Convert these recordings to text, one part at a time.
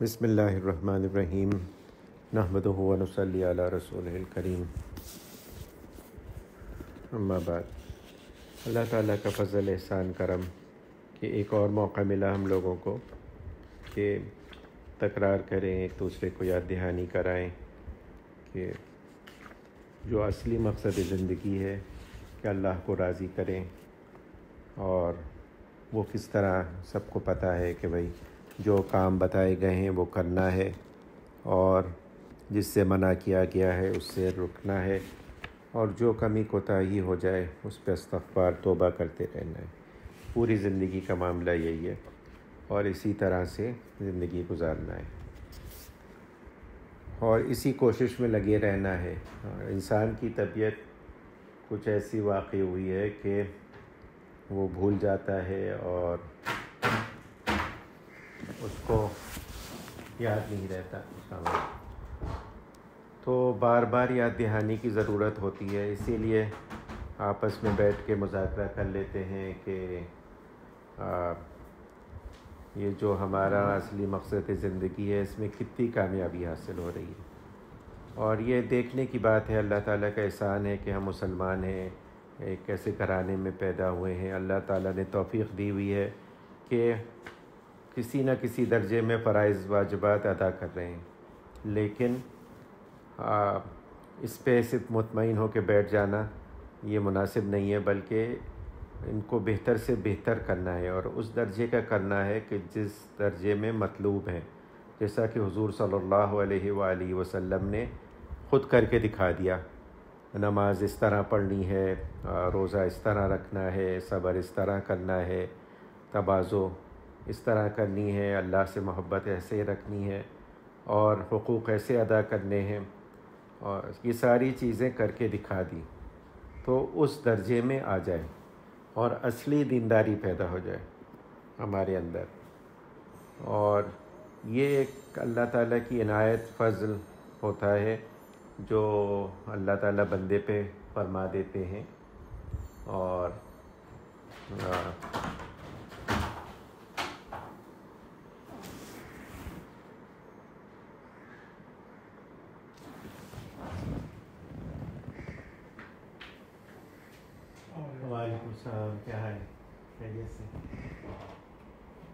بسم اللہ الرحمن الرحیم نحمدہ و نصلی علی رسولہ الکریم اما بعد۔ اللہ تعالیٰ کا فضل احسان کرم کہ ایک اور موقع ملا ہم لوگوں کو کہ تکرار کریں، ایک دوسرے کو یاد دہانی کرائیں کہ جو اصلی مقصد زندگی ہے کہ اللہ کو راضی کریں، اور وہ کس طرح سب کو پتہ ہے کہ بھئی جو کام بتائے گئے ہیں وہ کرنا ہے، اور جس سے منع کیا گیا ہے اس سے رکنا ہے، اور جو کمی کوتاہی ہو جائے اس پہ استغفار توبہ کرتے رہنا ہے۔ پوری زندگی کا معاملہ یہی ہے، اور اسی طرح سے زندگی گزارنا ہے، اور اسی کوشش میں لگے رہنا ہے۔ انسان کی طبیعت کچھ ایسی واقع ہوئی ہے کہ وہ بھول جاتا ہے اور اس کو یاد نہیں رہتا۔ تو بار بار یاد دہانی کی ضرورت ہوتی ہے، اسی لیے آپس میں بیٹھ کے مذاکرہ کر لیتے ہیں کہ یہ جو ہمارا اصلی مقصد زندگی ہے اس میں کتنی کامیابی حاصل ہو رہی ہے۔ اور یہ دیکھنے کی بات ہے، اللہ تعالیٰ کا احسان ہے کہ ہم مسلمان ہیں، ایک ایسے گھرانے میں پیدا ہوئے ہیں۔ اللہ تعالیٰ نے توفیق دی ہوئی ہے کہ کسی نہ کسی درجے میں فرائض واجبات ادا کر رہے ہیں، لیکن اس پہ صرف مطمئن ہو کے بیٹھ جانا یہ مناسب نہیں ہے، بلکہ ان کو بہتر سے بہتر کرنا ہے، اور اس درجے کا کرنا ہے کہ جس درجے میں مطلوب ہے، جیسا کہ حضور صلی اللہ علیہ وآلہ وسلم نے خود کر کے دکھا دیا۔ نماز اس طرح پڑھنی ہے، روزہ اس طرح رکھنا ہے، صبر اس طرح کرنا ہے، تواضع اس طرح کرنی ہے، اللہ سے محبت ایسے رکھنی ہے، اور حقوق ایسے ادا کرنے ہیں، اور یہ ساری چیزیں کر کے دکھا دی، تو اس درجے میں آ جائے اور اصلی دینداری پیدا ہو جائے ہمارے اندر۔ اور یہ ایک اللہ تعالیٰ کی عنایت فضل ہوتا ہے جو اللہ تعالیٰ بندے پہ فرما دیتے ہیں، اور وعلیکم السلام، کیا ہے؟ خیریت سے؟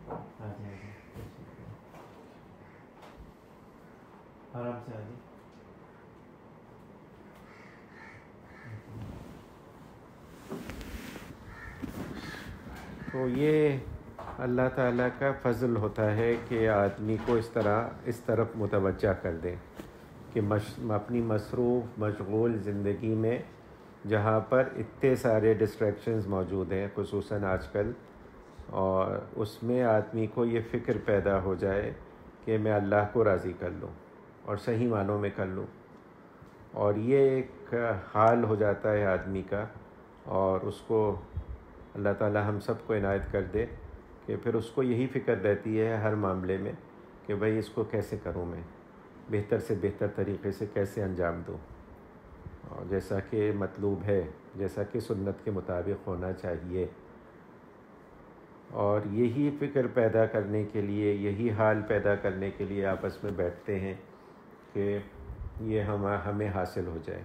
آ جائے آرام سے آ جائے۔ تو یہ اللہ تعالیٰ کا فضل ہوتا ہے کہ آدمی کو اس طرف متوجہ کر دے کہ اپنی مصروف مشغول زندگی میں جہاں پر اتنے سارے ڈسٹریکشنز موجود ہیں خصوصاً آج کل، اور اس میں آدمی کو یہ فکر پیدا ہو جائے کہ میں اللہ کو راضی کر لوں اور صحیح معنوں میں کر لوں، اور یہ ایک حال ہو جاتا ہے آدمی کا، اور اس کو اللہ تعالیٰ ہم سب کو عنایت کر دے کہ پھر اس کو یہی فکر رہتی ہے ہر معاملے میں کہ بھئی اس کو کیسے کروں، میں بہتر سے بہتر طریقے سے کیسے انجام دوں، اور جیسا کہ مطلوب ہے، جیسا کہ سنت کے مطابق ہونا چاہیے۔ اور یہی فکر پیدا کرنے کے لیے، یہی حال پیدا کرنے کے لیے آپس میں بیٹھتے ہیں کہ یہ ہمیں حاصل ہو جائے،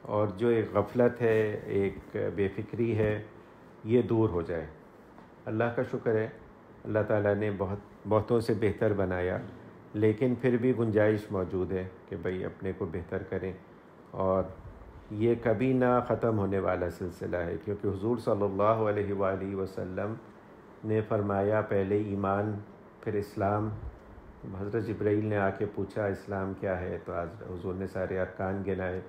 اور جو ایک غفلت ہے، ایک بے فکری ہے، یہ دور ہو جائے۔ اللہ کا شکر ہے، اللہ تعالیٰ نے بہتوں سے بہتر بنایا، لیکن پھر بھی گنجائش موجود ہے کہ بھئی اپنے کو بہتر کریں، اور یہ کبھی نہ ختم ہونے والا سلسلہ ہے، کیونکہ حضور صلی اللہ علیہ وآلہ وسلم نے فرمایا پہلے ایمان پھر اسلام۔ حضرت جبرائیل نے آ کے پوچھا اسلام کیا ہے، تو حضور نے سارے ارکان گنائے،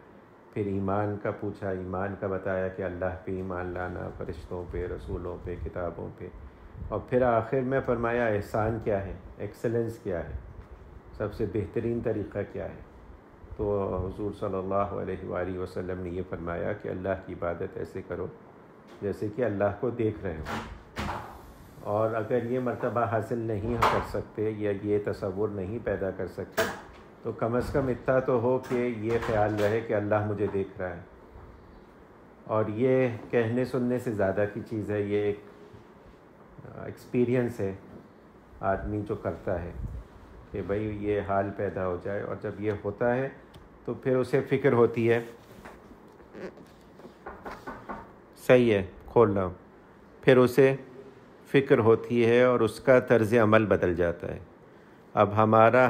پھر ایمان کا پوچھا، ایمان کا بتایا کہ اللہ پہ ایمان لانا، فرشتوں پہ، رسولوں پہ، کتابوں پہ، اور پھر آخر میں فرمایا احسان کیا ہے، ایکسلنس کیا ہے، سب سے بہترین طریقہ کیا ہے۔ تو حضور صلی اللہ علیہ وآلہ وسلم نے یہ فرمایا کہ اللہ کی عبادت ایسے کرو جیسے کہ اللہ کو دیکھ رہے ہو، اور اگر یہ مرتبہ حاصل نہیں کر سکتے یا یہ تصور نہیں پیدا کر سکتے تو کم از کم اتنا تو ہو کہ یہ خیال رہے کہ اللہ مجھے دیکھ رہا ہے۔ اور یہ کہنے سننے سے زیادہ کی چیز ہے، یہ ایک ایکسپیرینس ہے آدمی جو کرتا ہے کہ بھئی یہ حال پیدا ہو جائے، اور جب یہ ہوتا ہے تو پھر اسے فکر ہوتی ہے، صحیح ہے کھول رہا ہوں، پھر اسے فکر ہوتی ہے اور اس کا طرز عمل بدل جاتا ہے۔ اب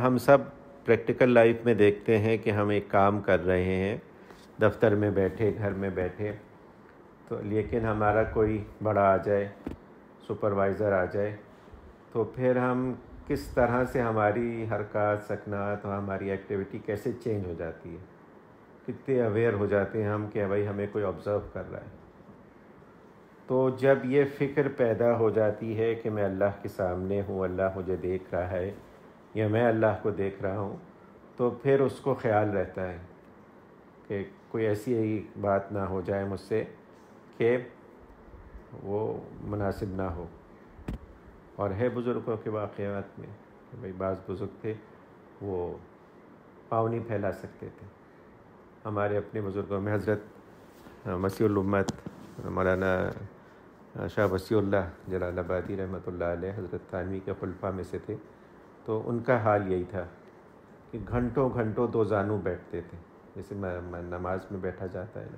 ہم سب پریکٹیکل لائف میں دیکھتے ہیں کہ ہم ایک کام کر رہے ہیں، دفتر میں بیٹھے، گھر میں بیٹھے، تو لیکن ہمارا کوئی بڑا آ جائے، سپروائزر آ جائے، تو پھر ہم کس طرح سے ہماری حرکات، سکنات اور ہماری ایکٹیویٹی کیسے چینج ہو جاتی ہے، کتنے اویئر ہو جاتے ہیں ہم کہ بھائی ہمیں کوئی آبزرو کر رہا ہے۔ تو جب یہ فکر پیدا ہو جاتی ہے کہ میں اللہ کے سامنے ہوں، اللہ مجھے دیکھ رہا ہے یا میں اللہ کو دیکھ رہا ہوں، تو پھر اس کو خیال رہتا ہے کہ کوئی ایسی بات نہ ہو جائے مجھ سے کہ وہ مناسب نہ ہو۔ اور ہے بزرگوں کے واقعات میں کہ بھئی بعض بزرگ تھے وہ پاؤں نہیں پھیلا سکتے تھے۔ ہمارے اپنے بزرگوں میں حضرت مسیح الامت مولانا شاہ وسیع اللہ جلال آبادی رحمۃ اللہ علیہ، حضرت تھانوی کے خلفاء میں سے تھے، تو ان کا حال یہی تھا کہ گھنٹوں گھنٹوں دو زانو بیٹھتے تھے، جیسے نماز میں بیٹھا جاتا ہے نا،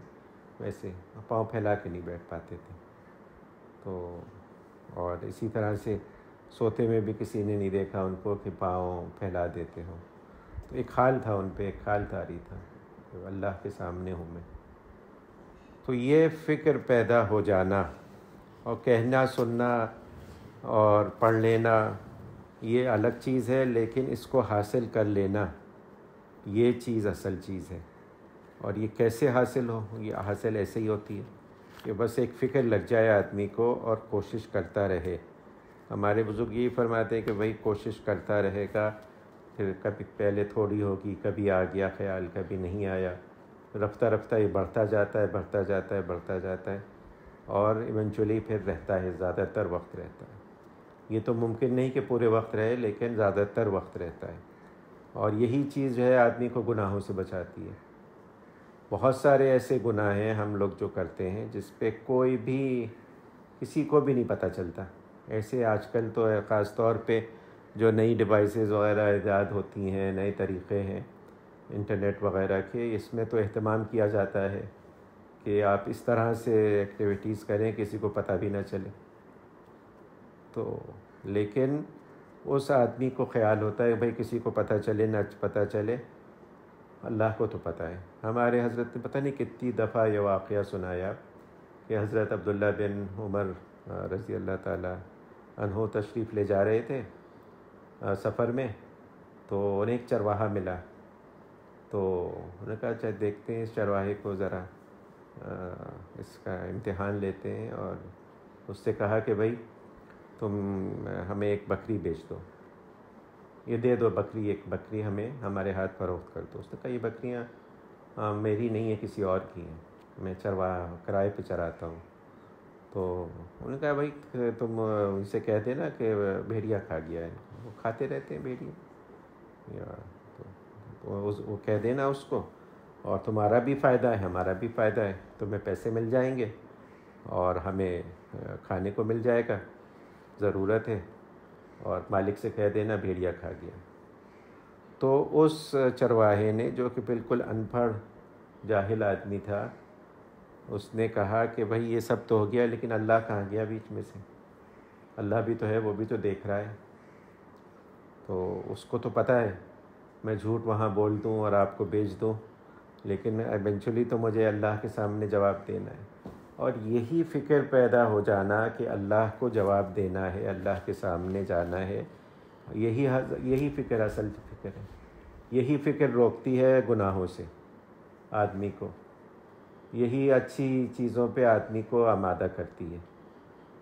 ویسے پاؤں پھیلا کے نہیں بیٹھ پاتے تھے۔ تو اور اسی طرح سے سوتے میں بھی کسی نے نہیں دیکھا ان کو کہ پاؤں پھیلا دیتے ہوں۔ تو ایک حال تھا ان پہ، ایک حال طاری تھا کہ اللہ کے سامنے ہوں میں۔ تو یہ فکر پیدا ہو جانا اور کہنا سننا اور پڑھ لینا یہ الگ چیز ہے، لیکن اس کو حاصل کر لینا یہ چیز اصل چیز ہے۔ اور یہ کیسے حاصل ہو؟ یہ حاصل ایسے ہی ہوتی ہے کہ بس ایک فکر لگ جائے آدمی کو اور کوشش کرتا رہے۔ ہمارے بزرگ یہی فرماتے ہیں کہ بھئی کوشش کرتا رہے گا، پھر کبھی پہلے تھوڑی ہوگی، کبھی آ گیا خیال، کبھی نہیں آیا، رفتہ رفتہ یہ بڑھتا جاتا ہے، بڑھتا جاتا ہے، بڑھتا جاتا ہے، اور ایونچولی پھر رہتا ہے، زیادہ تر وقت رہتا ہے۔ یہ تو ممکن نہیں کہ پورے وقت رہے، لیکن زیادہ تر وقت رہتا ہے۔ اور یہی چیز جو ہے آدمی کو گناہوں سے بچاتی ہے۔ بہت سارے ایسے گناہ ہیں ہم لوگ جو کرتے ہیں جس پہ کوئی بھی کسی کو بھی نہیں پتہ چلتا۔ ایسے آج کل تو خاص طور پہ جو نئی ڈیوائسز وغیرہ ایجاد ہوتی ہیں، نئے طریقے ہیں انٹرنیٹ وغیرہ کے، اس میں تو اہتمام کیا جاتا ہے کہ آپ اس طرح سے ایکٹیویٹیز کریں کسی کو پتہ بھی نہ چلے۔ تو لیکن اس آدمی کو خیال ہوتا ہے بھئی کسی کو پتہ چلے نہ پتہ چلے، اللہ کو تو پتہ ہے۔ ہمارے حضرت نے پتہ نہیں کتنی دفعہ یہ واقعہ سنایا کہ حضرت عبداللہ بن عمر رضی اللہ تعالیٰ عنہ تشریف لے جا رہے تھے سفر میں، تو انہیں ایک چرواہا ملا، تو انہوں نے کہا اچھا دیکھتے ہیں اس چرواہے کو، ذرا اس کا امتحان لیتے ہیں، اور اس سے کہا کہ بھئی تم ہمیں ایک بکری بیچ دو، یہ دے دو بکری، ایک بکری ہمیں ہمارے ہاتھ فروخت کر دو۔ اس نے کہا یہ بکریاں میری نہیں ہیں، کسی اور کی ہیں، میں چرواہا کرائے پہ چراتا ہوں۔ تو انہوں نے کہا بھائی تم اسے کہہ دینا کہ بھیڑیا کھا گیا ہے، وہ کھاتے رہتے ہیں بھیڑیا، تو وہ کہہ دینا اس کو، اور تمہارا بھی فائدہ ہے ہمارا بھی فائدہ ہے، تمہیں پیسے مل جائیں گے اور ہمیں کھانے کو مل جائے گا، ضرورت ہے، اور مالک سے کہہ دینا بھیڑیا کھا گیا۔ تو اس چرواہے نے، جو کہ بالکل ان پڑھ جاہل آدمی تھا، اس نے کہا کہ بھائی یہ سب تو ہو گیا، لیکن اللہ کہاں گیا بیچ میں سے؟ اللہ بھی تو ہے، وہ بھی تو دیکھ رہا ہے۔ تو اس کو تو پتہ ہے میں جھوٹ وہاں بول دوں اور آپ کو بیچ دوں، لیکن ایونچولی تو مجھے اللہ کے سامنے جواب دینا ہے۔ اور یہی فکر پیدا ہو جانا کہ اللہ کو جواب دینا ہے، اللہ کے سامنے جانا ہے، یہی فکر اصل فکر ہے۔ یہی فکر روکتی ہے گناہوں سے آدمی کو، یہی اچھی چیزوں پہ آدمی کو آمادہ کرتی ہے،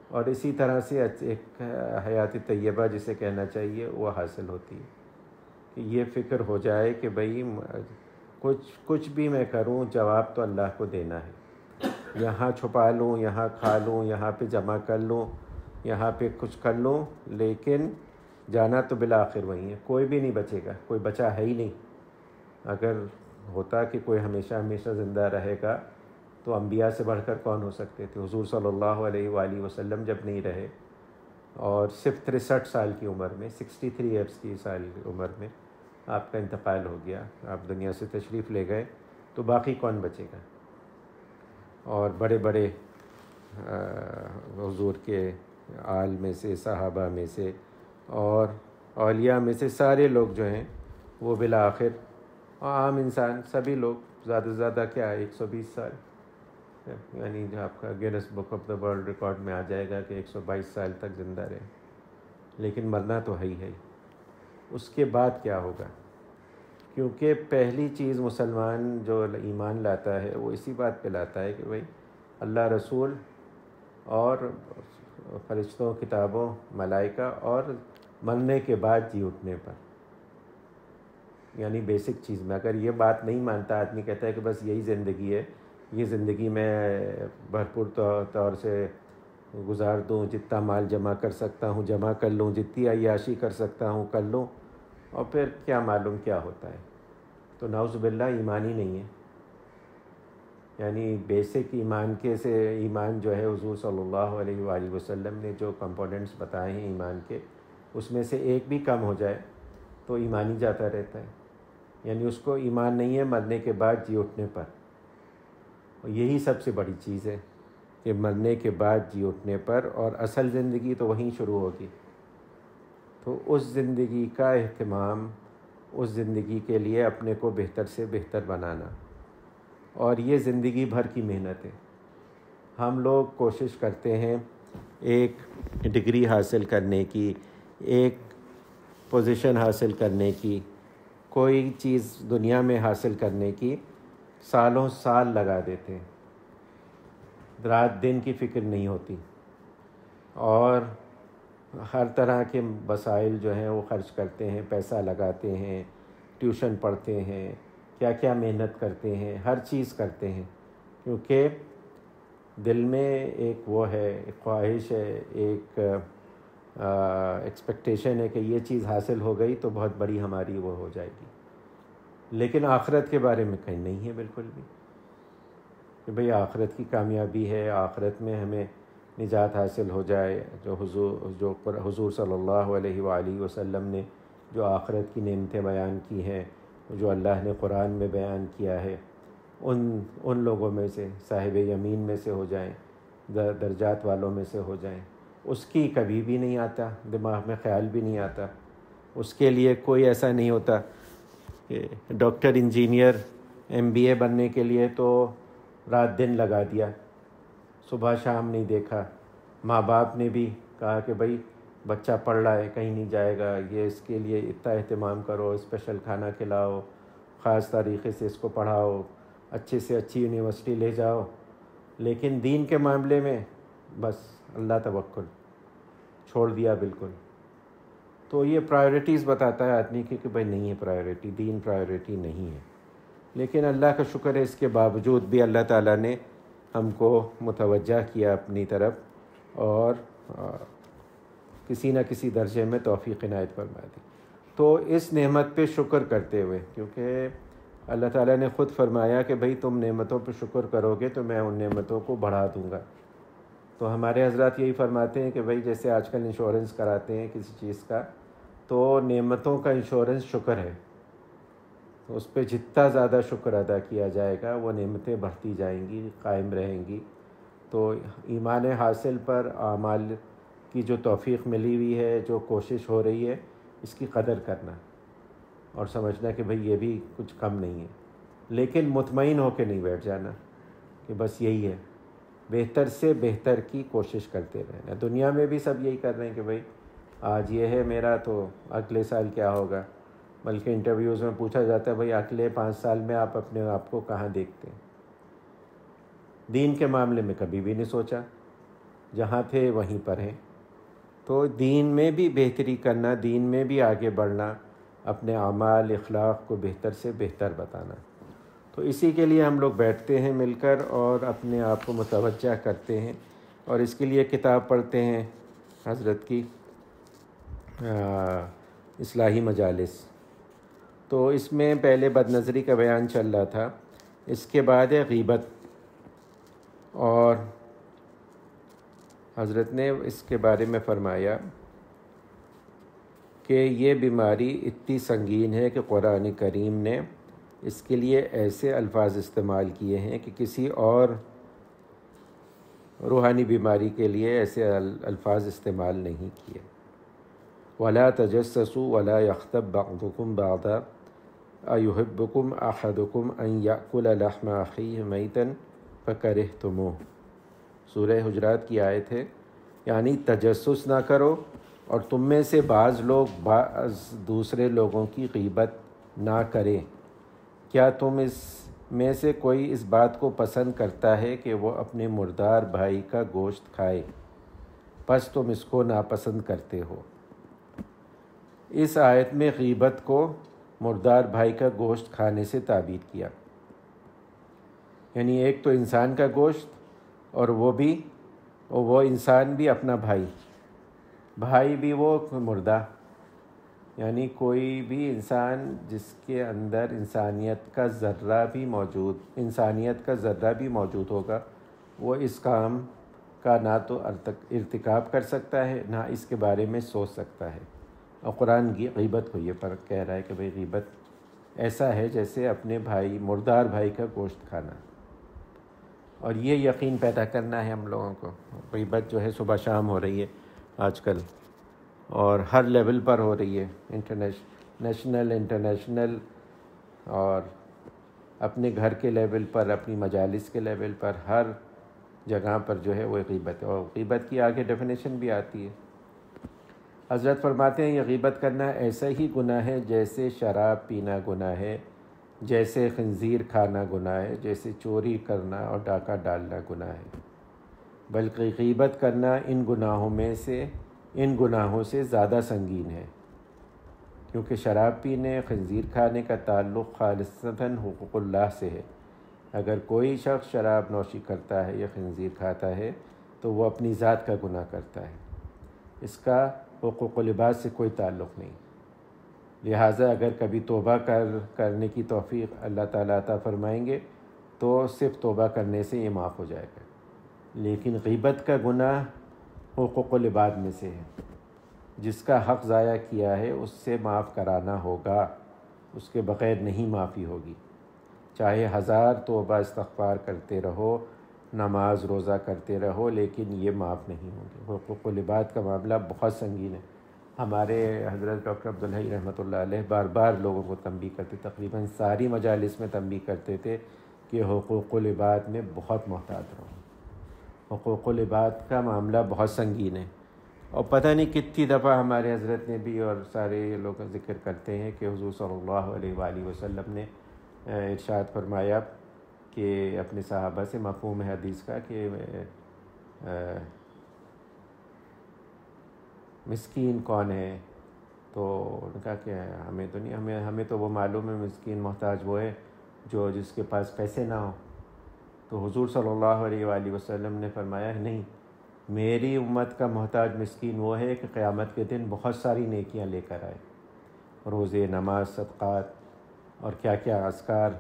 اور اسی طرح سے ایک حیات طیبہ جسے کہنا چاہیے وہ حاصل ہوتی ہے کہ یہ فکر ہو جائے کہ بھئی کچھ بھی میں کروں جواب تو اللہ کو دینا ہے، یہاں چھپا لوں، یہاں کھا لوں، یہاں پہ جمع کر لوں، یہاں پہ کچھ کر لوں، لیکن جانا تو بالآخر وہیں ہے، کوئی بھی نہیں بچے گا، کوئی بچا ہے ہی نہیں۔ اگر ہوتا کہ کوئی ہمیشہ ہمیشہ زندہ رہے گا تو انبیاء سے بڑھ کر کون ہو سکتے تھے؟ حضور صلی اللہ علیہ وآلہ وسلم جب نہیں رہے اور صرف 63 سال کی عمر میں 63 ایئرس کی سال کی عمر میں آپ کا انتقال ہو گیا، آپ دنیا سے تشریف لے گئے، تو باقی کون بچے گا؟ اور بڑے بڑے حضور کے آل میں سے، صحابہ میں سے اور اولیاء میں سے سارے لوگ جو ہیں وہ بالآخر عام انسان سبھی لوگ زیادہ سے زیادہ کیا 120 سال، یعنی جو آپ کا grains book of the world record میں آ جائے گا کہ 122 سال تک زندہ رہے، لیکن مرنا تو ہے ہی ہے۔ اس کے بعد کیا ہوگا؟ کیونکہ پہلی چیز مسلمان جو ایمان لاتا ہے وہ اسی بات پہ لاتا ہے کہ بھئی اللہ، رسول اور فرشتوں، کتابوں، ملائکہ اور مرنے کے بعد جی اٹھنے پر، یعنی بیسک چیز میں اگر یہ بات نہیں مانتا آدمی، کہتا ہے کہ بس یہی زندگی ہے، یہ زندگی میں بھرپور طور سے گزار دوں، جتنا مال جمع کر سکتا ہوں جمع کر لوں، جتنی عیاشی کر سکتا ہوں کر لوں، اور پھر کیا معلوم کیا ہوتا ہے، تو نعوذ باللہ ایمان ہی نہیں ہے۔ یعنی بیسک ایمان ایمان جو ہے حضور صلی اللہ علیہ وآلہ وسلم نے جو کمپوننٹس بتائے ہیں ایمان کے، اس میں سے ایک بھی کم ہو جائے تو ایمان ہی جاتا رہتا ہے، یعنی اس کو ایمان نہیں ہے مرنے کے بعد جی اٹھنے پر۔ اور یہی سب سے بڑی چیز ہے کہ مرنے کے بعد جی اٹھنے پر، اور اصل زندگی تو وہیں شروع ہوگی۔ تو اس زندگی کا اہتمام، اس زندگی کے لیے اپنے کو بہتر سے بہتر بنانا، اور یہ زندگی بھر کی محنت ہے۔ ہم لوگ کوشش کرتے ہیں ایک ڈگری حاصل کرنے کی، ایک پوزیشن حاصل کرنے کی، کوئی چیز دنیا میں حاصل کرنے کی سالوں سال لگا دیتے ہیں، رات دن کی فکر نہیں ہوتی، اور ہر طرح کے وسائل جو ہیں وہ خرچ کرتے ہیں، پیسہ لگاتے ہیں، ٹیوشن پڑھتے ہیں، کیا کیا محنت کرتے ہیں، ہر چیز کرتے ہیں، کیونکہ دل میں ایک وہ ہے، ایک خواہش ہے، ایک ایکسپیکٹیشن ہے کہ یہ چیز حاصل ہو گئی تو بہت بڑی ہماری وہ ہو جائے گی، لیکن آخرت کے بارے میں کہیں نہیں ہے بالکل بھی کہ بھئی آخرت کی کامیابی ہے، آخرت میں ہمیں نجات حاصل ہو جائے۔ جو حضور صلی اللہ علیہ وآلہ وسلم نے جو آخرت کی نعمتیں بیان کی ہیں، جو اللہ نے قرآن میں بیان کیا ہے، ان لوگوں میں سے، صاحب یمین میں سے ہو جائیں، درجات والوں میں سے ہو جائیں، اس کی کبھی بھی نہیں آتا دماغ میں، خیال بھی نہیں آتا۔ اس کے لیے کوئی ایسا نہیں ہوتا کہ ڈاکٹر، انجینئر، MBA بننے کے لیے تو رات دن لگا دیا، صبح شام نہیں دیکھا، ماں باپ نے بھی کہا کہ بھئی بچہ پڑھ رہا ہے، کہیں نہیں جائے گا، یہ اس کے لیے اتنا اہتمام کرو، اسپیشل کھانا کھلاؤ، خاص طریقے سے اس کو پڑھاؤ، اچھے سے اچھی یونیورسٹی لے جاؤ، لیکن دین کے معاملے میں بس اللہ توکل، چھوڑ دیا بالکل۔ تو یہ پرائیورٹیز بتاتا ہے آدمی کی کہ بھئی نہیں ہے پرائیورٹی، دین پرائیورٹی نہیں ہے۔ لیکن اللہ کا شکر ہے، اس کے باوجود بھی اللہ تعالیٰ نے ہم کو متوجہ کیا اپنی طرف، اور کسی نہ کسی درجے میں توفیق عنایت فرما دی۔ تو اس نعمت پہ شکر کرتے ہوئے، کیونکہ اللہ تعالیٰ نے خود فرمایا کہ بھئی تم نعمتوں پہ شکر کرو گے تو میں ان نعمتوں کو بڑھا دوں گا۔ تو ہمارے حضرات یہی فرماتے ہیں کہ بھئی جیسے آج کل انشورنس کراتے ہیں کسی چیز کا، تو نعمتوں کا انشورنس شکر ہے، تو اس پہ جتنا زیادہ شکر ادا کیا جائے گا وہ نعمتیں بڑھتی جائیں گی، قائم رہیں گی۔ تو ایمان حاصل پر اعمال کی جو توفیق ملی ہوئی ہے، جو کوشش ہو رہی ہے، اس کی قدر کرنا اور سمجھنا کہ بھئی یہ بھی کچھ کم نہیں ہے، لیکن مطمئن ہو کے نہیں بیٹھ جانا کہ بس یہی ہے، بہتر سے بہتر کی کوشش کرتے رہنا۔ دنیا میں بھی سب یہی کر رہے ہیں کہ بھئی آج یہ ہے میرا تو اگلے سال کیا ہوگا، بلکہ انٹرویوز میں پوچھا جاتا ہے بھئی اگلے 5 سال میں آپ اپنے آپ کو کہاں دیکھتے ہیں؟ دین کے معاملے میں کبھی بھی نہیں سوچا، جہاں تھے وہیں پر ہیں۔ تو دین میں بھی بہتری کرنا، دین میں بھی آگے بڑھنا، اپنے اعمال، اخلاق کو بہتر سے بہتر بتانا، تو اسی کے لیے ہم لوگ بیٹھتے ہیں مل کر اور اپنے آپ کو متوجہ کرتے ہیں، اور اس کے لیے کتاب پڑھتے ہیں حضرت کی اصلاحی مجالس۔ تو اس میں پہلے بد نظری کا بیان چل رہا تھا، اس کے بعد ہے غیبت، اور حضرت نے اس کے بارے میں فرمایا کہ یہ بیماری اتنی سنگین ہے کہ قرآن کریم نے اس کے لیے ایسے الفاظ استعمال کیے ہیں کہ کسی اور روحانی بیماری کے لیے ایسے الفاظ استعمال نہیں کیے۔ وَلَا تَجَسَّسُوا وَلَا يَغْتَبْ بَعْضُكُمْ بَعْضًا أَيُحِبُّكُمْ أَحَدُكُمْ أَنْ يَأْكُلَ لَحْمَ أَخِيهِ مَيْتًا فَكَرِهْتُمُوهُ، سورہ حجرات کی آیت ہے۔ یعنی تجسس نہ کرو اور تم میں سے بعض لوگ بعض دوسرے لوگوں کی غیبت نہ کریں۔ کیا تم اس میں سے کوئی اس بات کو پسند کرتا ہے کہ وہ اپنے مردار بھائی کا گوشت کھائے؟ پس تم اس کو ناپسند کرتے ہو۔ اس آیت میں غیبت کو مردار بھائی کا گوشت کھانے سے تعبیر کیا، یعنی ایک تو انسان کا گوشت، اور وہ انسان بھی اپنا بھائی بھی وہ مردہ، یعنی کوئی بھی انسان جس کے اندر انسانیت کا ذرہ بھی موجود ہوگا، وہ اس کام کا نہ تو ارتکاب کر سکتا ہے، نہ اس کے بارے میں سوچ سکتا ہے۔ اور قرآن کی غیبت کو یہ فرق کہہ رہا ہے کہ بھئی غیبت ایسا ہے جیسے اپنے مردار بھائی کا گوشت کھانا۔ اور یہ یقین پیدا کرنا ہے ہم لوگوں کو۔ غیبت جو ہے صبح شام ہو رہی ہے آج کل، اور ہر لیول پر ہو رہی ہے، نیشنل انٹرنیشنل، اور اپنے گھر کے لیول پر، اپنی مجالس کے لیول پر، ہر جگہ پر جو ہے وہ غیبت ہے۔ اور غیبت کی آگے ڈیفینیشن بھی آتی ہے۔ حضرت فرماتے ہیں یہ غیبت کرنا ایسا ہی گناہ ہے جیسے شراب پینا گناہ ہے، جیسے خنزیر کھانا گناہ ہے، جیسے چوری کرنا اور ڈاکہ ڈالنا گناہ ہے، بلکہ غیبت کرنا ان گناہوں سے زیادہ سنگین ہے، کیونکہ شراب پینے، خنزیر کھانے کا تعلق خالصتاً حقوق اللہ سے ہے۔ اگر کوئی شخص شراب نوشی کرتا ہے یا خنزیر کھاتا ہے تو وہ اپنی ذات کا گناہ کرتا ہے، اس کا حقوق العباد سے کوئی تعلق نہیں۔ لہٰذا اگر کبھی توبہ کرنے کی توفیق اللہ تعالیٰ عطا فرمائیں گے تو صرف توبہ کرنے سے یہ معاف ہو جائے گا، لیکن غیبت کا گناہ حقوق العباد میں سے ہے۔ جس کا حق ضائع کیا ہے اس سے معاف کرانا ہوگا، اس کے بغیر نہیں معافی ہوگی، چاہے 1000 توبہ استغفار کرتے رہو، نماز روزہ کرتے رہو، لیکن یہ معاف نہیں ہوں گے۔ حقوق العباد کا معاملہ بہت سنگین ہے۔ ہمارے حضرت ڈاکٹر عبدالحی رحمۃ اللہ علیہ بار بار لوگوں کو تنبیہ کرتے، تقریباً ساری مجالس میں تنبیہ کرتے تھے کہ حقوق العباد میں بہت محتاط رہو۔ حقوق العباد کا معاملہ بہت سنگین ہے، اور پتہ نہیں کتنی دفعہ ہمارے حضرت نے بھی اور سارے لوگ ذکر کرتے ہیں کہ حضور صلی اللہ علیہ وآلہ وسلم نے ارشاد فرمایا کہ اپنے صحابہ سے، مفہوم ہے حدیث کا کہ مسکین کون ہے؟ تو انہوں نے کہا کہ ہمیں تو نہیں، ہمیں تو وہ معلوم ہے، مسکین محتاج وہ ہے جس کے پاس پیسے نہ ہو۔ تو حضور صلی اللہ علیہ وآلہ وسلم نے فرمایا نہیں، میری امت کا محتاج مسکین وہ ہے کہ قیامت کے دن بہت ساری نیکیاں لے کر آئے، روزے، نماز، صدقات اور کیا کیا اذکار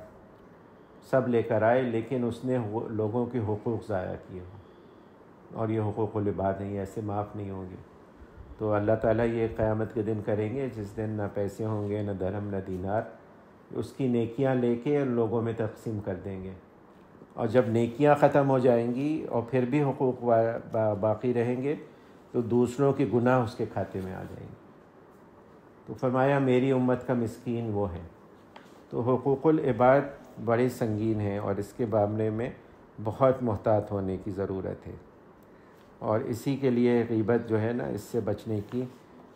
سب لے کر آئے، لیکن اس نے لوگوں کے حقوق ضائع کیے ہوں، اور یہ حقوق العباد نہیں، ایسے معاف نہیں ہوں گے۔ تو اللہ تعالیٰ یہ قیامت کے دن کریں گے جس دن نہ پیسے ہوں گے، نہ درہم، نہ دینار، اس کی نیکیاں لے کے ان لوگوں میں تقسیم کر دیں گے، اور جب نیکیاں ختم ہو جائیں گی اور پھر بھی حقوق باقی رہیں گے تو دوسروں کے گناہ اس کے کھاتے میں آ جائیں گے۔ تو فرمایا میری امت کا مسکین وہ ہے۔ تو حقوق العباد بڑے سنگین ہیں، اور اس کے معاملے میں بہت محتاط ہونے کی ضرورت ہے، اور اسی کے لیے غیبت جو ہے نا، اس سے بچنے کی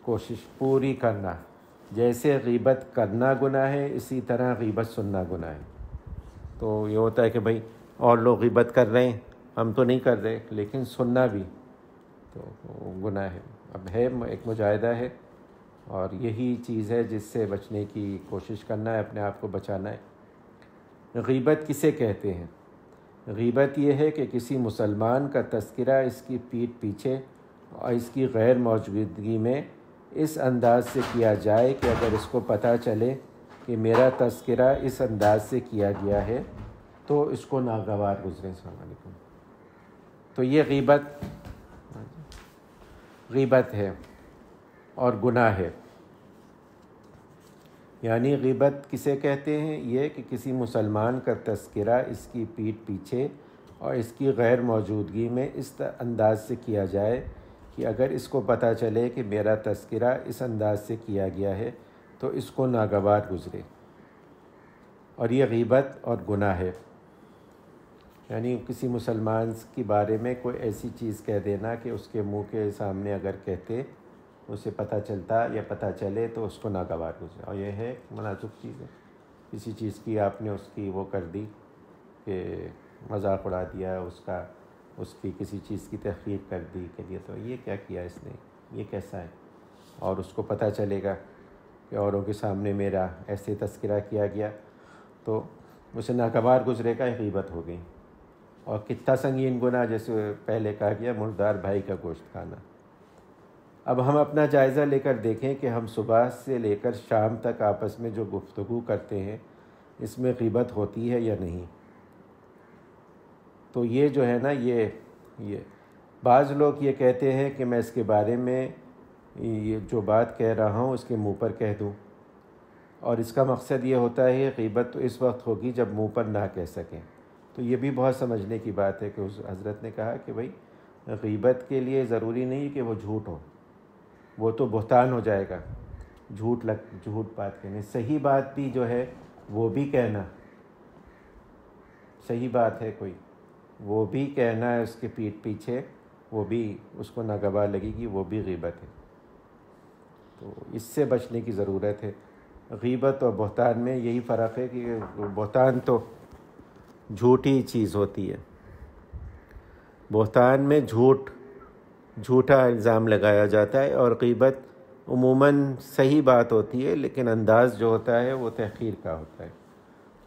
کوشش پوری کرنا۔ جیسے غیبت کرنا گناہ ہے، اسی طرح غیبت سننا گناہ ہے۔ تو یہ ہوتا ہے کہ بھئی اور لوگ غیبت کر رہے ہیں، ہم تو نہیں کر رہے، لیکن سننا بھی تو گناہ ہے۔ اب ہے ایک مجاہدہ ہے، اور یہی چیز ہے جس سے بچنے کی کوشش کرنا ہے، اپنے آپ کو بچانا ہے۔ غیبت کسے کہتے ہیں؟ غیبت یہ ہے کہ کسی مسلمان کا تذکرہ اس کی پیٹھ پیچھے اور اس کی غیر موجودگی میں اس انداز سے کیا جائے کہ اگر اس کو پتہ چلے کہ میرا تذکرہ اس انداز سے کیا گیا ہے تو اس کو ناگوار گزرے۔ السلام علیکم۔ تو یہ غیبت غیبت ہے اور گناہ ہے۔ یعنی غیبت کسے کہتے ہیں؟ یہ کہ کسی مسلمان کا تذکرہ اس کی پیٹھ پیچھے اور اس کی غیر موجودگی میں اس انداز سے کیا جائے کہ اگر اس کو پتہ چلے کہ میرا تذکرہ اس انداز سے کیا گیا ہے تو اس کو ناگوار گزرے، اور یہ غیبت اور گناہ ہے۔ یعنی کسی مسلمان کے بارے میں کوئی ایسی چیز کہہ دینا کہ اس کے منہ کے سامنے اگر کہتے اسے پتہ چلتا یا پتہ چلے تو اس کو ناگوار گزرے، اور یہ ہے مناسب چیز ہے۔ کسی چیز کی آپ نے اس کی وہ کر دی کہ مذاق اڑا دیا اس کی کسی چیز کی تحقیر کر دی کہ یہ تو یہ کیا کیا اس نے، یہ کیسا ہے، اور اس کو پتہ چلے گا کہ اوروں کے سامنے میرا ایسے تذکرہ کیا گیا تو اسے ناگوار گزرے گا، غیبت ہو گئی۔ اور کتنا سنگین گناہ، جیسے پہلے کہا گیا، مردار بھائی کا گوشت کھانا۔ اب ہم اپنا جائزہ لے کر دیکھیں کہ ہم صبح سے لے کر شام تک آپس میں جو گفتگو کرتے ہیں اس میں غیبت ہوتی ہے یا نہیں۔ تو یہ جو ہے نا، یہ بعض لوگ یہ کہتے ہیں کہ میں اس کے بارے میں یہ جو بات کہہ رہا ہوں اس کے منہ پر کہہ دوں، اور اس کا مقصد یہ ہوتا ہے غیبت تو اس وقت ہوگی جب منہ پر نہ کہہ سکیں۔ تو یہ بھی بہت سمجھنے کی بات ہے کہ اس حضرت نے کہا کہ بھائی غیبت کے لیے ضروری نہیں کہ وہ جھوٹ ہو، وہ تو بہتان ہو جائے گا، جھوٹ بات کہنے۔ صحیح بات بھی جو ہے وہ بھی کہنا، صحیح بات ہے کوئی، وہ بھی کہنا ہے اس کے پیٹھ پیچھے، وہ بھی اس کو ناگوار لگے گی، وہ بھی غیبت ہے۔ تو اس سے بچنے کی ضرورت ہے۔ غیبت اور بہتان میں یہی فرق ہے کہ بہتان تو جھوٹی چیز ہوتی ہے، بہتان میں جھوٹا الزام لگایا جاتا ہے، اور غیبت عموماً صحیح بات ہوتی ہے لیکن انداز جو ہوتا ہے وہ تحقیر کا ہوتا ہے۔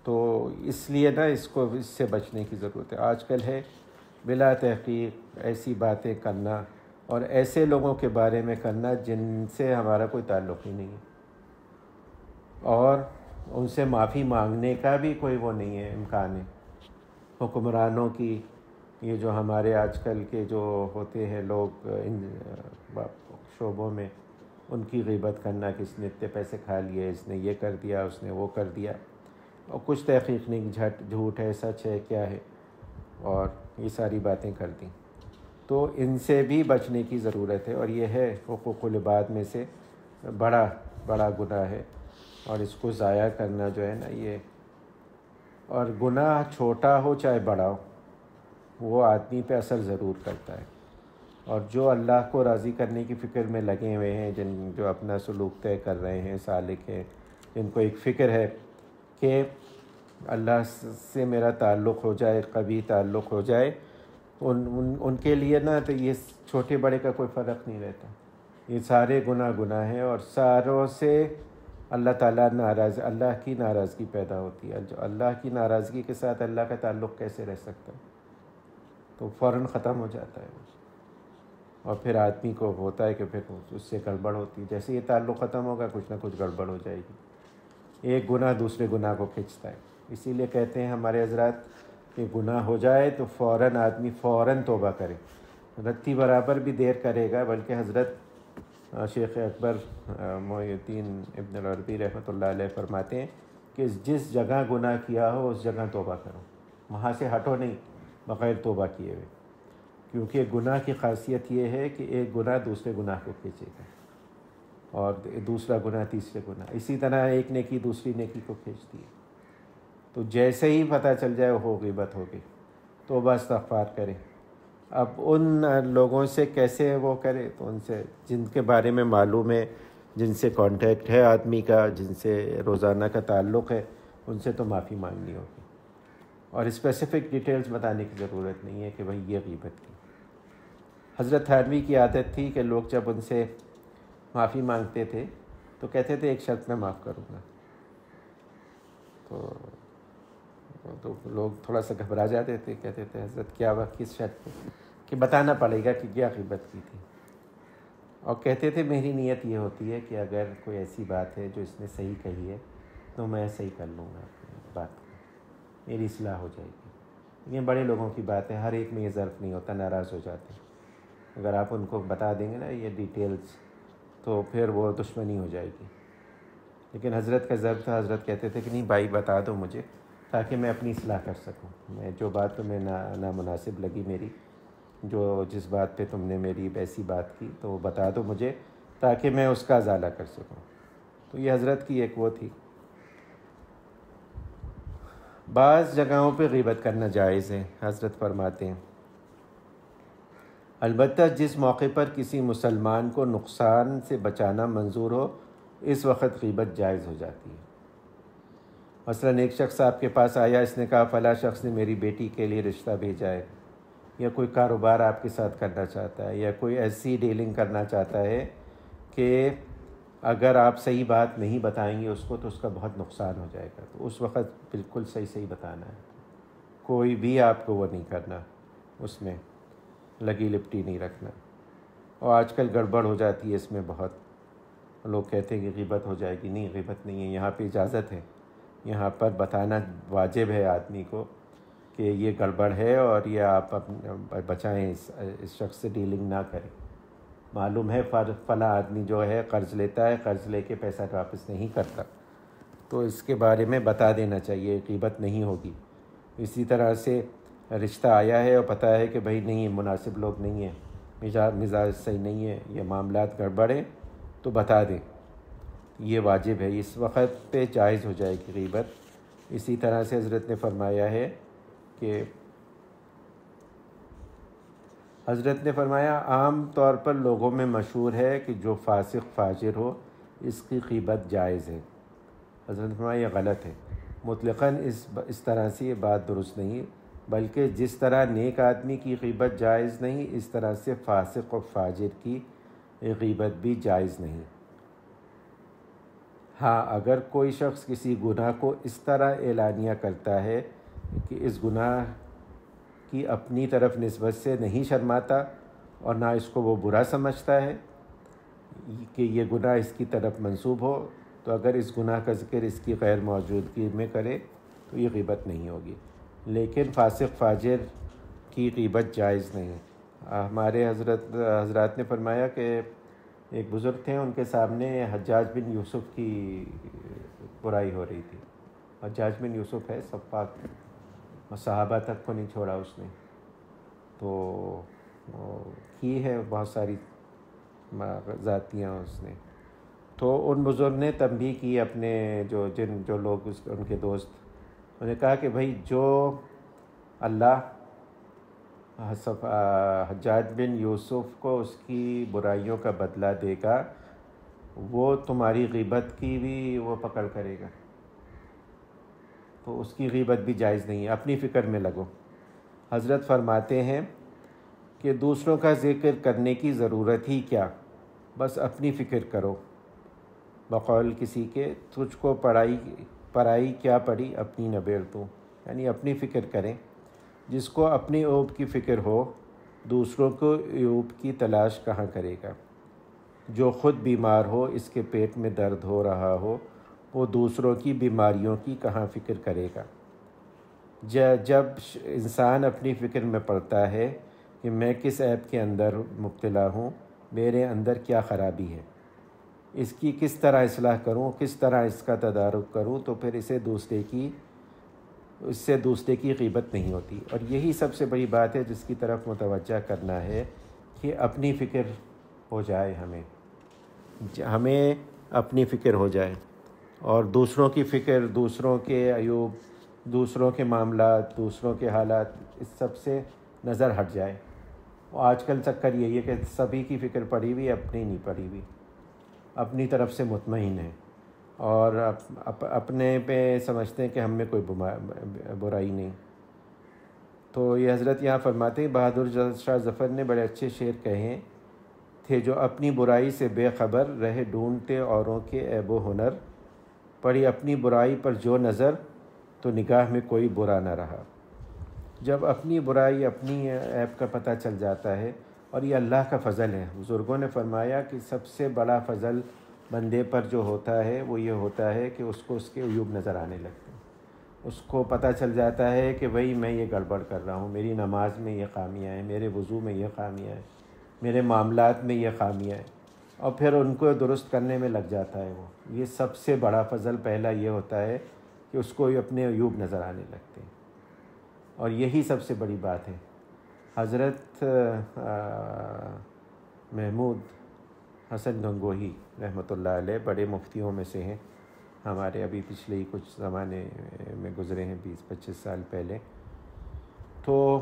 تو اس لیے نا اس سے بچنے کی ضرورت ہے۔ آج کل ہے بلا تحقیق ایسی باتیں کرنا اور ایسے لوگوں کے بارے میں کرنا جن سے ہمارا کوئی تعلق ہی نہیں ہے، اور ان سے معافی مانگنے کا بھی کوئی وہ نہیں ہے، امکان ہے۔ حکمرانوں کی، یہ جو ہمارے آج کل کے جو ہوتے ہیں لوگ ان شعبوں میں، ان کی غیبت کرنا کہ اس نے اتنے پیسے کھا لیے، اس نے یہ کر دیا، اس نے وہ کر دیا، اور کچھ تحقیق نہیں، جھوٹ ہے، سچ ہے، کیا ہے، اور یہ ساری باتیں کر دیں۔ تو ان سے بھی بچنے کی ضرورت ہے، اور یہ ہے حقوق العباد میں سے بڑا گناہ ہے، اور اس کو ضائع کرنا جو ہے نا یہ، اور گناہ چھوٹا ہو چاہے بڑا ہو وہ آدمی پہ اثر ضرور کرتا ہے۔ اور جو اللہ کو راضی کرنے کی فکر میں لگے ہوئے ہیں، جو اپنا سلوک طے کر رہے ہیں، سالک ہیں، جن کو ایک فکر ہے کہ اللہ سے میرا تعلق ہو جائے، قوی تعلق ہو جائے، ان کے لیے نا تو یہ چھوٹے بڑے کا کوئی فرق نہیں رہتا، یہ سارے گناہ ہیں، اور ساروں سے اللہ تعالیٰ ناراض، اللہ کی ناراضگی پیدا ہوتی ہے۔ جو اللہ کی ناراضگی کے ساتھ اللہ کا تعلق کیسے رہ سکتا ہے؟ تو فوراً ختم ہو جاتا ہے وہ، اور پھر آدمی کو ہوتا ہے کہ پھر اس سے گڑبڑ ہوتی ہے، جیسے یہ تعلق ختم ہوگا کچھ نہ کچھ گڑبڑ ہو جائے گی۔ ایک گناہ دوسرے گناہ کو کھینچتا ہے، اسی لیے کہتے ہیں ہمارے حضرات کہ گناہ ہو جائے تو آدمی فوراً توبہ کرے، رتی برابر بھی دیر کرے گا، بلکہ حضرت شیخ اکبر محی الدین ابن العربی رحمۃ اللہ علیہ فرماتے ہیں کہ جس جگہ گناہ کیا ہو اس جگہ توبہ کرو، وہاں سے ہٹو نہیں بغیر توبہ کیے ہوئے، کیونکہ گناہ کی خاصیت یہ ہے کہ ایک گناہ دوسرے گناہ کو کھینچے گا، اور دوسرا گناہ تیسرے گناہ، اسی طرح ایک نیکی دوسری نیکی کو کھینچتی ہے۔ تو جیسے ہی پتہ چل جائے وہ غیبت ہو گئی، توبہ استغفار کرے۔ اب ان لوگوں سے کیسے وہ کرے؟ تو ان سے جن کے بارے میں معلوم ہے، جن سے کانٹیکٹ ہے آدمی کا، جن سے روزانہ کا تعلق ہے، ان سے تو معافی مانگنی ہوگی، اور اسپیسیفک ڈیٹیلز بتانے کی ضرورت نہیں ہے کہ بھئی یہ غیبت کی۔ حضرت تھانوی کی عادت تھی کہ لوگ جب ان سے معافی مانگتے تھے تو کہتے تھے ایک شرط میں معاف کروں گا، تو لوگ تھوڑا سا گھبرا جاتے تھے، کہتے تھے حضرت کیا وقت کس شرط پہ، کہ بتانا پڑے گا کہ کیا غیبت کی تھی، اور کہتے تھے میری نیت یہ ہوتی ہے کہ اگر کوئی ایسی بات ہے جو اس نے صحیح کہی ہے تو میں صحیح کر لوں گا اپنی بات کو، میری اصلاح ہو جائے گی۔ یہ بڑے لوگوں کی بات ہے، ہر ایک میں یہ ظرف نہیں ہوتا، ناراض ہو جاتے ہیں۔ اگر آپ ان کو بتا دیں گے نا یہ ڈیٹیلز تو پھر وہ دشمنی ہو جائے گی. لیکن حضرت کا ضرب تھا, حضرت کہتے تھے کہ نہیں بھائی بتا دو مجھے تاکہ میں اپنی اصلاح کر سکوں. میں جو بات تمہیں نامناسب لگی میری, جس بات پہ تم نے میری ایسی بات کی تو وہ بتا دو مجھے تاکہ میں اس کا ازالہ کر سکوں. تو یہ حضرت کی ایک وہ تھی. بعض جگہوں پہ غیبت کرنا جائز ہے. حضرت فرماتے ہیں البتہ جس موقع پر کسی مسلمان کو نقصان سے بچانا منظور ہو اس وقت غیبت جائز ہو جاتی ہے. مثلا ایک شخص آپ کے پاس آیا, اس نے کہا فلاں شخص نے میری بیٹی کے لیے رشتہ بھیجا ہے, یا کوئی کاروبار آپ کے ساتھ کرنا چاہتا ہے, یا کوئی ایسی ڈیلنگ کرنا چاہتا ہے کہ اگر آپ صحیح بات نہیں بتائیں گے اس کو تو اس کا بہت نقصان ہو جائے گا. تو اس وقت بالکل صحیح بتانا ہے, کوئی بھی آپ کو وہ نہیں کرنا, اس میں لگی لپٹی نہیں رکھنا. اور آج کل گڑبڑ ہو جاتی ہے اس میں بہت. لوگ کہتے ہیں کہ غیبت ہو جائے گی. نہیں, غیبت نہیں ہے. یہاں پہ اجازت ہے, یہاں پر بتانا واجب ہے آدمی کو کہ یہ گڑبڑ ہے اور یہ آپ بچائیں, اس شخص سے ڈیلنگ نہ کریں. معلوم ہے فلاں آدمی جو ہے قرض لیتا ہے, قرض لے کے پیسہ واپس نہیں کرتا, تو اس کے بارے میں بتا دینا چاہیے, غیبت نہیں ہوگی. اسی طرح سے رشتہ آیا ہے اور پتہ ہے کہ بھائی نہیں مناسب لوگ نہیں ہیں, مزاج صحیح نہیں ہے, یہ معاملات گڑبڑ ہیں, تو بتا دیں. یہ واجب ہے, اس وقت پہ جائز ہو جائے گی غیبت. اسی طرح سے حضرت نے فرمایا ہے کہ حضرت نے فرمایا عام طور پر لوگوں میں مشہور ہے کہ جو فاسق فاجر ہو اس کی غیبت جائز ہے. حضرت نے فرمایا یہ غلط ہے. مطلقاً اس طرح سے یہ بات درست نہیں, بلکہ جس طرح نیک آدمی کی غیبت جائز نہیں اس طرح سے فاسق و فاجر کی غیبت بھی جائز نہیں. ہاں, اگر کوئی شخص کسی گناہ کو اس طرح اعلانیہ کرتا ہے کہ اس گناہ کی اپنی طرف نسبت سے نہیں شرماتا اور نہ اس کو وہ برا سمجھتا ہے کہ یہ گناہ اس کی طرف منسوب ہو, تو اگر اس گناہ کا ذکر اس کی غیر موجودگی میں کرے تو یہ غیبت نہیں ہوگی. لیکن فاسق فاجر کی غیبت جائز نہیں. ہمارے حضرات نے فرمایا کہ ایک بزرگ تھے, ان کے سامنے حجاج بن یوسف کی برائی ہو رہی تھی. حجاج بن یوسف ہے سفاک, اور صحابہ تک کو نہیں چھوڑا اس نے, تو کی ہے بہت ساری ذاتیاں اس نے. تو ان بزرگ نے تنبیہ کی اپنے جو لوگ ان کے دوست, انہوں نے کہا کہ بھائی جو اللہ حجاج بن یوسف کو اس کی برائیوں کا بدلہ دے گا وہ تمہاری غیبت کی بھی وہ پکڑ کرے گا, تو اس کی غیبت بھی جائز نہیں ہے. اپنی فکر میں لگو. حضرت فرماتے ہیں کہ دوسروں کا ذکر کرنے کی ضرورت ہی کیا, بس اپنی فکر کرو. بقول کسی کے تجھ کو پڑھائی کیا پڑی اپنی نہ بیڑ تو, یعنی اپنی فکر کریں. جس کو اپنی عیوب کی فکر ہو دوسروں کو عیوب کی تلاش کہاں کرے گا. جو خود بیمار ہو, اس کے پیٹ میں درد ہو رہا ہو, وہ دوسروں کی بیماریوں کی کہاں فکر کرے گا. جب انسان اپنی فکر میں پڑتا ہے کہ میں کس عیب کے اندر مبتلا ہوں, میرے اندر کیا خرابی ہے, اس کی کس طرح اصلاح کروں, کس طرح اس کا تدارک کروں, تو پھر اس سے دوسرے کی غیبت نہیں ہوتی. اور یہی سب سے بڑی بات ہے جس کی طرف متوجہ کرنا ہے کہ اپنی فکر ہو جائے, ہمیں اپنی فکر ہو جائے, اور دوسروں کی فکر, دوسروں کے عیوب, دوسروں کے معاملات, دوسروں کے حالات, اس سب سے نظر ہٹ جائے. اور آج کل چکر یہی ہے کہ سبھی کی فکر پڑی ہوئی, اپنی نہیں پڑی ہوئی, اپنی طرف سے مطمئن ہے اور اپنے پہ سمجھتے ہیں کہ ہم میں کوئی برائی نہیں. تو یہ حضرت یہاں فرماتے ہیں بہادر شاہ ظفر نے بڑے اچھے شعر کہے تھے, جو اپنی برائی سے بے خبر رہے ڈھونڈتے اوروں کے عیب و ہنر, پڑی اپنی برائی پر جو نظر تو نگاہ میں کوئی برا نہ رہا. جب اپنی برائی, اپنی عیب کا پتہ چل جاتا ہے, اور یہ اللہ کا فضل ہے. بزرگوں نے فرمایا کہ سب سے بڑا فضل بندے پر جو ہوتا ہے وہ یہ ہوتا ہے کہ اس کو اس کے عیوب نظر آنے لگتے ہیں. اس کو پتہ چل جاتا ہے کہ بھئی میں یہ گڑبڑ کر رہا ہوں, میری نماز میں یہ خامیاں ہیں, میرے وضو میں یہ خامیاں ہیں, میرے معاملات میں یہ خامیاں ہیں، اور پھر ان کو درست کرنے میں لگ جاتا ہے وہ۔ یہ سب سے بڑا فضل پہلا یہ ہوتا ہے کہ اس کو اپنے عیوب نظر آنے لگتے ہیں، اور یہی سب سے بڑی بات ہے۔ حضرت محمود حسن گنگوہی رحمۃ اللہ علیہ بڑے مفتیوں میں سے ہیں، ہمارے ابھی پچھلے ہی کچھ زمانے میں گزرے ہیں، 20-25 سال پہلے۔ تو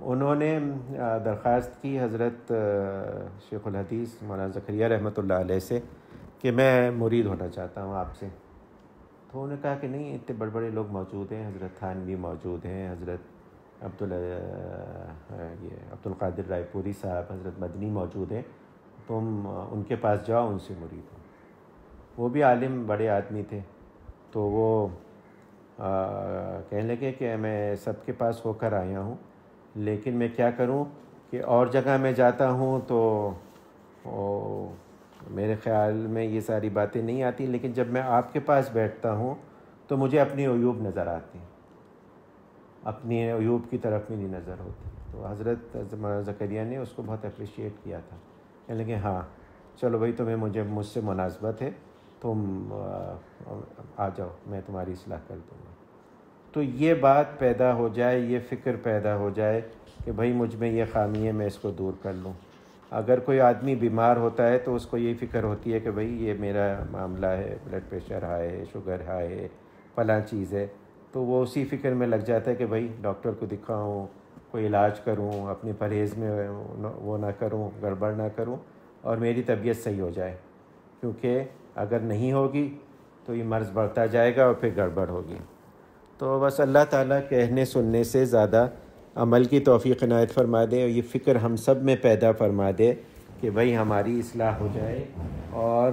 انہوں نے درخواست کی حضرت شیخ الحدیث مولانا زکریہ رحمۃ اللہ علیہ سے کہ میں مرید ہونا چاہتا ہوں آپ سے۔ تو انہوں نے کہا کہ نہیں، اتنے بڑے بڑے لوگ موجود ہیں، حضرت تھانوی موجود ہیں، حضرت عبد القادر رائے پوری صاحب، حضرت مدنی موجود ہیں، تم ان کے پاس جاؤ، ان سے مرید ہو۔ وہ بھی عالم بڑے آدمی تھے، تو وہ کہنے لگے کہ میں سب کے پاس ہو کر آیا ہوں، لیکن میں کیا کروں کہ اور جگہ میں جاتا ہوں تو میرے خیال میں یہ ساری باتیں نہیں آتی، لیکن جب میں آپ کے پاس بیٹھتا ہوں تو مجھے اپنی عیوب نظر آتی ہیں، اپنی عیوب کی طرف میری نظر ہوتی۔ تو حضرت زکریا نے اس کو بہت اپریشیٹ کیا تھا، کہنے لگے ہاں چلو بھائی، مجھ سے مناسبت ہے، تم آ جاؤ، میں تمہاری اصلاح کر دوں گا۔ تو یہ بات پیدا ہو جائے، یہ فکر پیدا ہو جائے کہ بھائی مجھ میں یہ خامی ہے، میں اس کو دور کر لوں۔ اگر کوئی آدمی بیمار ہوتا ہے تو اس کو یہی فکر ہوتی ہے کہ بھئی یہ میرا معاملہ ہے، بلڈ پریشر ہائی ہے، شوگر ہائی ہے، فلاں چیز ہے، تو وہ اسی فکر میں لگ جاتا ہے کہ بھئی ڈاکٹر کو دکھاؤں، کوئی علاج کروں، اپنی پرہیز میں وہ نہ کروں، گڑبڑ نہ کروں، اور میری طبیعت صحیح ہو جائے، کیونکہ اگر نہیں ہوگی تو یہ مرض بڑھتا جائے گا اور پھر گڑبڑ ہوگی۔ تو بس اللہ تعالیٰ کہنے سننے سے زیادہ عمل کی توفیق عنایت فرما دے، اور یہ فکر ہم سب میں پیدا فرما دے کہ بھئی ہماری اصلاح ہو جائے، اور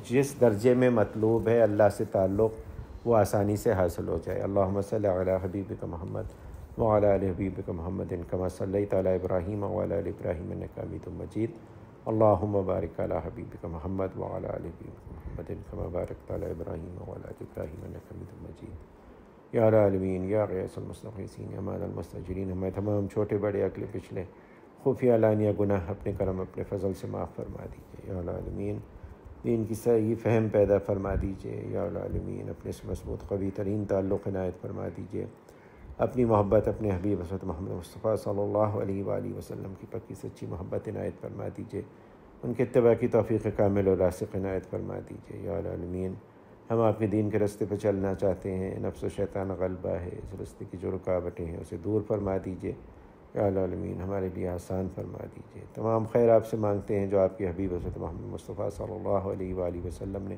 جس درجے میں مطلوب ہے اللہ سے تعلق وہ آسانی سے حاصل ہو جائے۔ اللہم صلی علی حبیبک محمد وعلی آل حبیبک محمد کما صلیت علی ابراہیم وعلی آل ابراہیم انک حمید مجید۔ اللہم بارک علی حبیبک محمد وعلی آل حبیبک محمد کما بارکت علی ابراہیم وعلی آل ابراہیم انک حمید مجید۔ یا العالمین، یا غیاث المستغیثین، یا مال المستجرین، ہمیں تمام چھوٹے بڑے اگلے پچھلے خفیہ علانیہ گناہ اپنے کرم اپنے فضل سے معاف فرما دیجیے۔ یا العالمین، دین کی صحیح فہم پیدا فرما دیجیے۔ یا العالمین، اپنے سے مضبوط قوی ترین تعلق عنایت فرما دیجیے۔ اپنی محبت اپنے حبیب حضرت محمد مصطفیٰ صلی اللہ علیہ وآلہ وسلم کی پکی سچی محبت عنایت فرما دیجیے۔ ان کے اتباع کی توفیق کامل اور راسخ عنایت فرما دیجیے۔ یا العالمین، ہم آپ کے دین کے راستے پہ چلنا چاہتے ہیں، نفس و شیطان غلبہ ہے، اس راستے کی جو رکاوٹیں ہیں اسے دور فرما دیجیے۔ یا العالمین، ہمارے لیے آسان فرما دیجیے۔ تمام خیر آپ سے مانگتے ہیں جو آپ کے حبیب حضرت محمد مصطفیٰ صلی اللہ علیہ وآلہ وسلم نے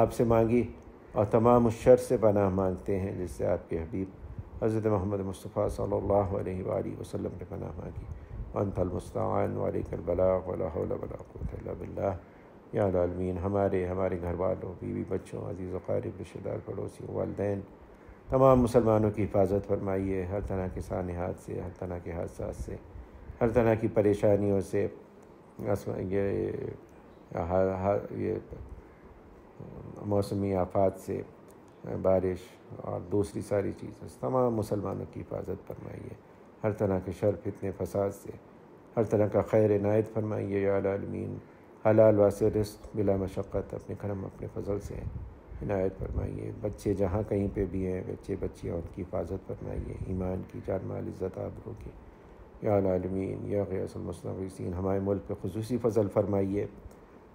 آپ سے مانگی، اور تمام اس شر سے پناہ مانگتے ہیں جس سے آپ کے حبیب حضرت محمد مصطفیٰ صلی اللہ علیہ وآلہ وسلم نے پناہ مانگی۔ وانت المستعان وعلیک البلاغ ولا حول ولا قوة الا باللہ۔ یا العالمین، ہمارے گھر والوں، بیوی بچوں، عزیز و قارب، رشتہ دار، پڑوسیوں، والدین، تمام مسلمانوں کی حفاظت فرمائیے، ہر طرح کے سانحات سے، ہر طرح کے حادثات سے، ہر طرح کی پریشانیوں سے، یہ موسمی آفات سے، بارش اور دوسری ساری چیزوں سے تمام مسلمانوں کی حفاظت فرمائیے، ہر طرح کے شر فتنے فساد سے ہر طرح کا خیر عنایت فرمائیے۔ یا العالمین، حلال واسع رزق بلا مشقت اپنے کرم اپنے فضل سے عنایت فرمائیے۔ بچے جہاں کہیں پہ بھی ہیں، بچے بچیاں، ان کی حفاظت فرمائیے، ایمان کی، جان مال عزت آبرو کی۔ یا العالمین، یا غیاث المستغیثین، ہمارے ملک پہ خصوصی فضل فرمائیے۔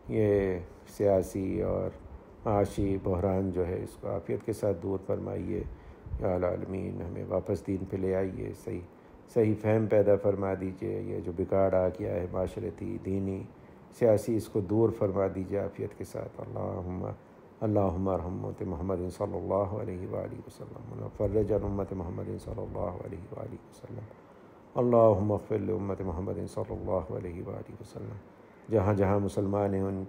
یہ سیاسی اور معاشی بحران جو ہے اس کو عافیت کے ساتھ دور فرمائیے۔ یا العالمین، ہمیں واپس دین پہ لے آئیے، صحیح فہم پیدا فرما دیجیے۔ یہ جو بگاڑ آ گیا ہے معاشرتی، دینی، سیاسی، اس کو دور فرما دیجیے عافیت کے ساتھ۔ اللہم ارحم امت محمد صلی اللہ علیہ وآلہ وسلم، فرج عن امت محمد صلی اللہ علیہ وآلہ وسلم۔ اللہم اغفر لامت محمد صلی اللہ علیہ وآلہ وسلم۔ جہاں جہاں مسلمان ہیں، ان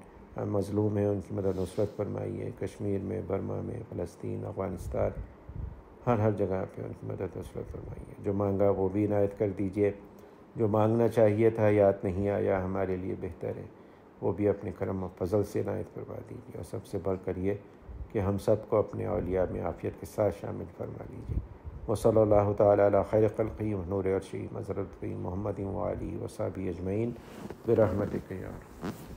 مظلوم ہیں، ان کی مدد نصرت فرمائیے۔ کشمیر میں، برما میں، فلسطین، افغانستان، ہر جگہ پہ ان کی مدد نصرت فرمائیے۔ جو مانگا وہ بھی عنایت کر دیجیے، جو مانگنا چاہیے تھا یاد نہیں آیا، ہمارے لیے بہتر ہے، وہ بھی اپنے کرم و فضل سے عنایت فرما دیجیے۔ اور سب سے بڑھ کر یہ کہ ہم سب کو اپنے اولیاء میں عافیت کے ساتھ شامل فرما لیجیے۔ وصلی اللہ تعالی علی خیر خلقہ ونور عرشہ حضرت محمد و آلہ و صحبہ اجمعین برحمتک یا رب۔